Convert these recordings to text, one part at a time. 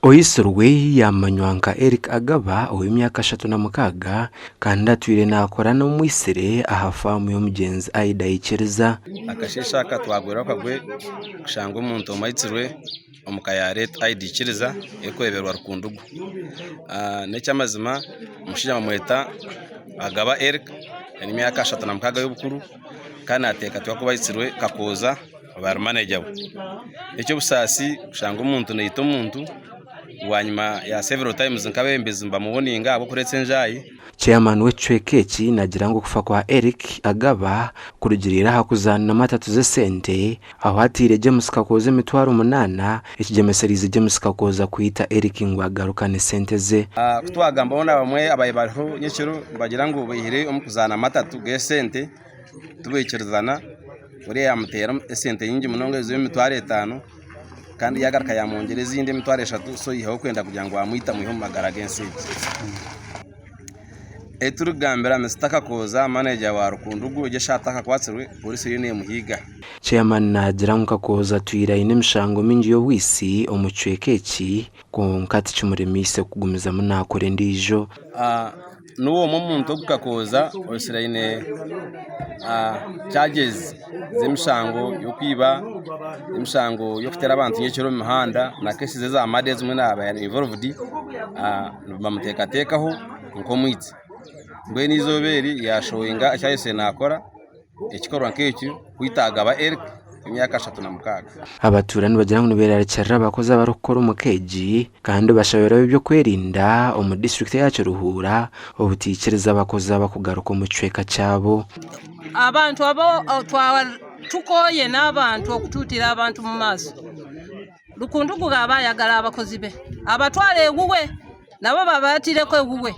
Oyisorwe yamanywanka Eric Agaba ow'emyaka 36 kandi atwire nakora no mwisire aha famu y'omugenzi Aida Ikiriza akashesha katwagwera kwagwe kushanga omuntu omayitsirwe omukayare Aida Ikiriza ekweberwa Rukundugu nekyamazima mushija bamweta Agaba Eric emyaka 36 y'obukuru kandi ateka twakubayitsirwe kakoza barmanager ekyo busasi kushanga omuntu neyita omuntu wanyuma ya several times nkabembezi mbamuboninga abo kuretse njayi. Chairman w'Echwekeki nagira ngo kufa kwa Eric Agaba kurugirira hakuzana matatu ze sente aho atire James Kakoze mitwaro 8 ikigemeserize James Kakoza kuita Eric ngwagarukane sente ze kutwagamba bona bamwe abayibariho nyekiro bagira ngo bayire omukuzana matatu ge sente tubekirizana uri yamutera sente nyingi munonga zo mitwaro 5 kandi yagaruka yamongereza izindi mitwaro 3 so yiho kwenda kugira ngo amwita mu magara gense eturugambira Mr. Kakoza manager wa Rukundugu je shataka kwatsirwe polisi yene muhiga. Chairman nagira ngo Kakoza twira ine mishango mingi yo wisi omuchwekeki ko nkati cyumuremise kugumiza munakore ndijo nuwo muntu Kakoza osira ine charges zemishango yo kwiba imishango yo kutera abantu nyekero mu mihanda na kesi ze za madezi mwe naba involved bamuteka nko mwitsi mbwe nizoberi yashowinga acyayese nakora ekikorwa nk'ecyo kwitagaba Eric imyaka 36 abaturani bagira ngo niberarekera bakoza barokora umukeji kandi bashabera ibyo kwerinda omu district yacu Ruhura obutikiriza bakoza bakugaruka mu cweka cyabo abantu abo tukoye n'abantu okututira abantu mu maso Rukundugu gabayagala abakozi be abatwale eguwe nabo babatire ko eguwe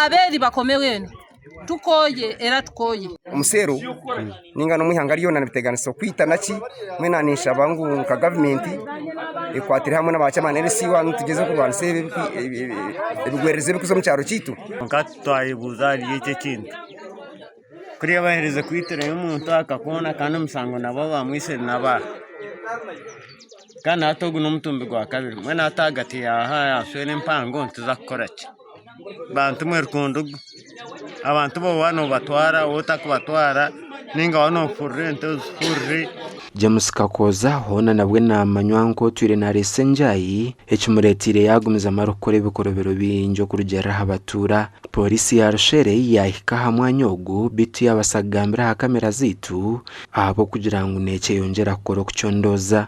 aberi bakomeweno tukoye era tukoye umusero ningano mwihanga riyo nabiteganiso kwita naki mwenanisha bangu nka government ekwatira hamwe n'abacamana RC1 tugeze ku bantu sebe ebigwereze bikuzo mu cyaro kitu nkatwayibuza ry'icyo kintu kuri abahereze kwitira y'umuntu akakona kandi umusango nabo bamwise naba kana atogu n'umutumbi gwa kabiri mwena atagati aha yaswene mpango ntuzakora ki bantu mwe Rukundugu abantu bo bano batwara utakubatwara ninga wano furrente furri James Kakoza hona nabwe namanywanko twire na resenjayi ekimuretire yagumiza marokore bikorobero binjo kurugera abatura polisi ya Rushere yahika hamwanyogu bitu yabasagambira ha kamera zitu abo kugira ngo neke yongera koro kucyondoza